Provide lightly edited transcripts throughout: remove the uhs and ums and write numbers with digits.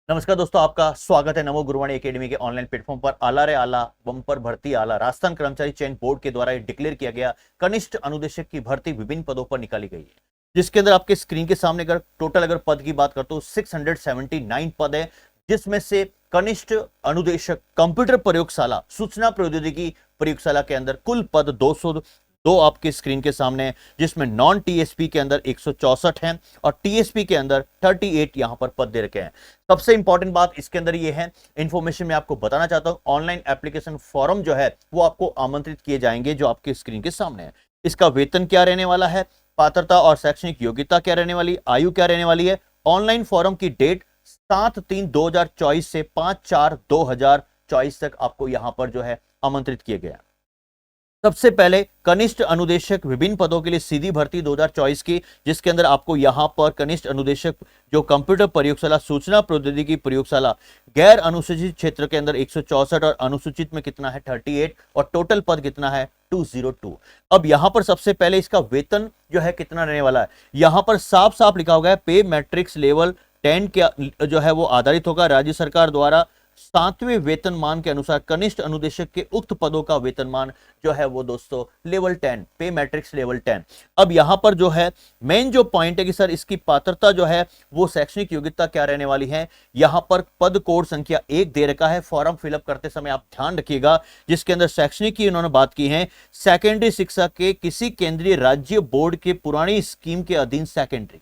नमस्कार दोस्तों, आपका स्वागत है नमो गुरुवाणी एकेडमी के ऑनलाइन प्लेटफॉर्म पर। आला रे आला बम्पर भर्ती आला राजस्थान कर्मचारी चयन बोर्ड के द्वारा डिक्लेयर किया गया कनिष्ठ अनुदेशक की भर्ती विभिन्न पदों पर निकाली गई है, जिसके अंदर आपके स्क्रीन के सामने अगर पद की बात करते हो 679 पद है, जिसमें से कनिष्ठ अनुदेशक कंप्यूटर प्रयोगशाला सूचना प्रौद्योगिकी प्रयोगशाला के अंदर कुल पद 202 आपके स्क्रीन के सामने है, जिसमें नॉन टीएसपी के अंदर 164 हैं और टीएसपी के अंदर 38 यहां पर पद दे रखे हैं। सबसे इंपॉर्टेंट बात इसके अंदर ये है, इंफॉर्मेशन मैं आपको बताना चाहता हूं, ऑनलाइन एप्लीकेशन फॉर्म जो है वो आपको आमंत्रित किए जाएंगे, जो आपके स्क्रीन के सामने है। इसका वेतन क्या रहने वाला है, पात्रता और शैक्षणिक योग्यता क्या रहने वाली, आयु क्या रहने वाली है। ऑनलाइन फॉर्म की डेट 7/3/2024 से 5/4/2024 तक आपको यहां पर जो है आमंत्रित किए गए। सबसे पहले कनिष्ठ अनुदेशक विभिन्न पदों के लिए सीधी भर्ती 2024 की, जिसके अंदर आपको यहां पर कनिष्ठ अनुदेशक जो कंप्यूटर प्रयोगशाला सूचना प्रौद्योगिकी प्रयोगशाला गैर अनुसूचित क्षेत्र के अंदर 164 और अनुसूचित में कितना है 38 और टोटल पद कितना है 202। अब यहां पर सबसे पहले इसका वेतन जो है कितना रहने वाला है, यहां पर साफ साफ लिखा होगा है पे मैट्रिक्स लेवल 10 के जो है वो आधारित होगा। राज्य सरकार द्वारा 7वें वेतनमान के अनुसार कनिष्ठ अनुदेशक के उक्त पदों का वेतनमान जो है वो दोस्तों लेवल 10 पे मैट्रिक्स लेवल 10। अब यहां पर जो है मेन जो पॉइंट है कि सर इसकी पात्रता जो है वो शैक्षणिक योग्यता क्या रहने वाली है। यहां पर पद कोड संख्या 1 दे रखा है, फॉर्म फिलअप करते समय आप ध्यान रखिएगा, जिसके अंदर शैक्षणिक की इन्होंने बात की है सेकेंडरी शिक्षा के किसी केंद्रीय राज्य बोर्ड के पुरानी स्कीम के अधीन सेकेंडरी,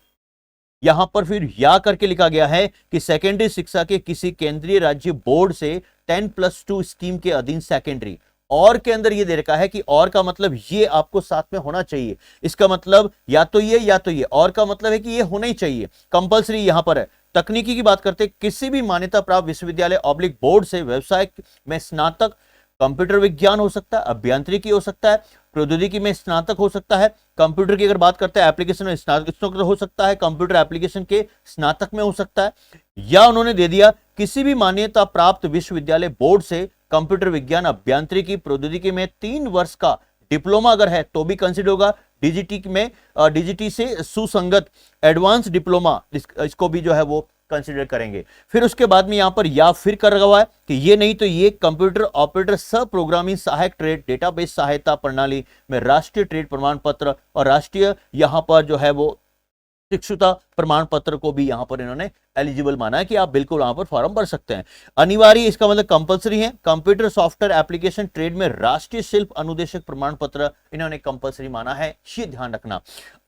यहां पर फिर या करके लिखा गया है कि सेकेंडरी शिक्षा के किसी केंद्रीय राज्य बोर्ड से 10+2 स्कीम के अधीन सेकेंडरी। और के अंदर ये दे रखा है कि और का मतलब ये आपको साथ में होना चाहिए, इसका मतलब या तो ये या तो ये, और का मतलब है कि ये होना ही चाहिए, कंपलसरी यहां पर है। तकनीकी की बात करते हैं, किसी भी मान्यता प्राप्त विश्वविद्यालय ऑब्लिक बोर्ड से व्यवसाय में स्नातक, कंप्यूटर विज्ञान हो सकता है, अभियांत्रिकी हो सकता है, प्रौद्योगिकी में स्नातक हो सकता है, कंप्यूटर की अगर बात करते हैं एप्लीकेशन में स्नातक हो सकता है, कंप्यूटर एप्लीकेशन के स्नातक में हो सकता है, या उन्होंने दे दिया किसी भी मान्यता प्राप्त विश्वविद्यालय बोर्ड से कंप्यूटर विज्ञान अभियांत्रिकी प्रौद्योगिकी में 3 वर्ष का डिप्लोमा अगर है तो भी कंसिडर होगा। डीजीटी में डीजीटी से सुसंगत एडवांस डिप्लोमा इसको भी जो है वो कंसिडर करेंगे। फिर उसके बाद में यहां पर या फिर कर रखा हुआ है कि ये नहीं तो ये कंप्यूटर ऑपरेटर सह प्रोग्रामिंग सहायक ट्रेड डेटाबेस सहायता प्रणाली में राष्ट्रीय ट्रेड प्रमाण पत्र और राष्ट्रीय यहां पर जो है वो शिक्षुता प्रमाण पत्र को भी यहां पर इन्होंने एलिजिबल माना है कि आप बिल्कुल वहां पर फॉर्म भर सकते हैं। अनिवार्य इसका मतलब कंपलसरी है। कंप्यूटर सॉफ्टवेयर एप्लीकेशन ट्रेड में राष्ट्रीय शिल्प अनुदेशक प्रमाण पत्र इन्होंने कंपलसरी माना है, ये ध्यान रखना।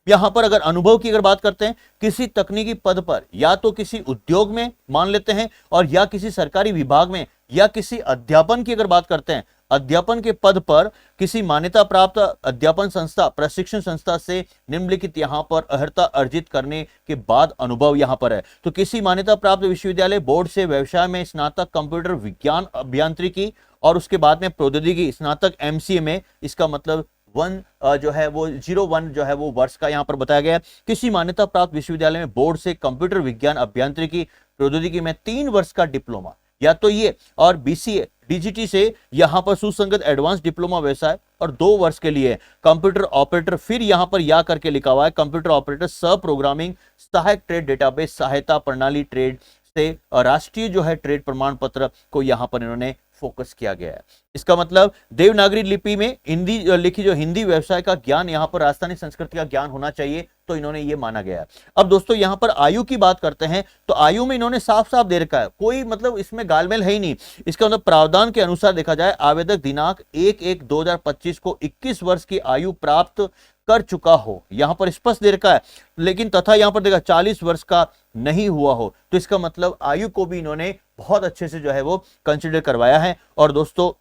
यहां पर अगर अनुभव की अगर बात करते हैं, किसी तकनीकी पद पर या तो किसी उद्योग में मान लेते हैं और या किसी सरकारी विभाग में, या किसी अध्यापन की अगर बात करते हैं, अध्यापन के पद पर किसी मान्यता प्राप्त अध्यापन संस्था प्रशिक्षण संस्था से निम्नलिखित यहां पर अर्हता अर्जित करने के बाद अनुभव यहां पर है। तो किसी मान्यता प्राप्त विश्वविद्यालय बोर्ड से व्यवसाय में स्नातक कंप्यूटर विज्ञान अभियांत्रिकी और उसके बाद में प्रौद्योगिकी स्नातक एमसीए में, इसका मतलब 1 जो है वो 01 जो है वो वर्ष का यहां पर बताया गया है। किसी मान्यता प्राप्त विश्वविद्यालय में बोर्ड से कंप्यूटर विज्ञान अभियांत्रिकी प्रौद्योगिकी में 3 वर्ष का डिप्लोमा, या तो ये, और बीसीए डीजीटी से यहां पर सुसंगत एडवांस डिप्लोमा व्यवसाय और 2 वर्ष के लिए कंप्यूटर ऑपरेटर, फिर यहां पर या करके लिखा हुआ है कंप्यूटर ऑपरेटर सह प्रोग्रामिंग सहायक ट्रेड डेटाबेस सहायता प्रणाली ट्रेड से राष्ट्रीय जो है ट्रेड प्रमाण पत्र को यहां पर इन्होंने फोकस किया गया है। इसका मतलब देवनागरी लिपि में हिंदी लिखी जो हिंदी व्यवसाय का ज्ञान, यहां पर राजस्थानी संस्कृति का ज्ञान होना चाहिए, तो इन्होंने ये माना गया है। अब दोस्तों यहां पर आयु की बात करते हैं, तो आयु में इन्होंने साफ साफ दे रखा है, कोई मतलब इसमें गालमेल है ही नहीं। इसका मतलब प्रावधान के अनुसार देखा जाए, आवेदक दिनांक 1/1/2025 को 21 वर्ष की आयु प्राप्त कर चुका हो, यहां पर स्पष्ट दे रखा है, लेकिन तथा यहां पर देखा 40 वर्ष का नहीं हुआ हो, तो इसका मतलब आयु को भी इन्होंने बहुत अच्छे से जो है वो कंसिडर करवाया है। और दोस्तों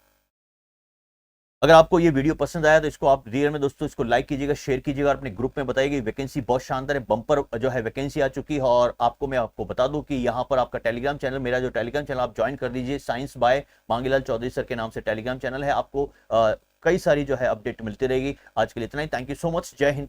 अगर आपको ये वीडियो पसंद आया तो इसको आप रियल में दोस्तों इसको लाइक कीजिएगा, शेयर कीजिएगा और अपने ग्रुप में बताइएगा। वैकेंसी बहुत शानदार है, बम्पर जो है वैकेंसी आ चुकी है। और मैं आपको बता दूं कि यहाँ पर आपका टेलीग्राम चैनल, मेरा जो टेलीग्राम चैनल आप ज्वाइन कर दीजिए, science by Mangilal Chaudhary sir के नाम से टेलीग्राम चैनल है। आपको कई सारी जो है अपडेट मिलती रहेगी। आज के लिए इतना ही, थैंक यू सो मच, जय हिंद।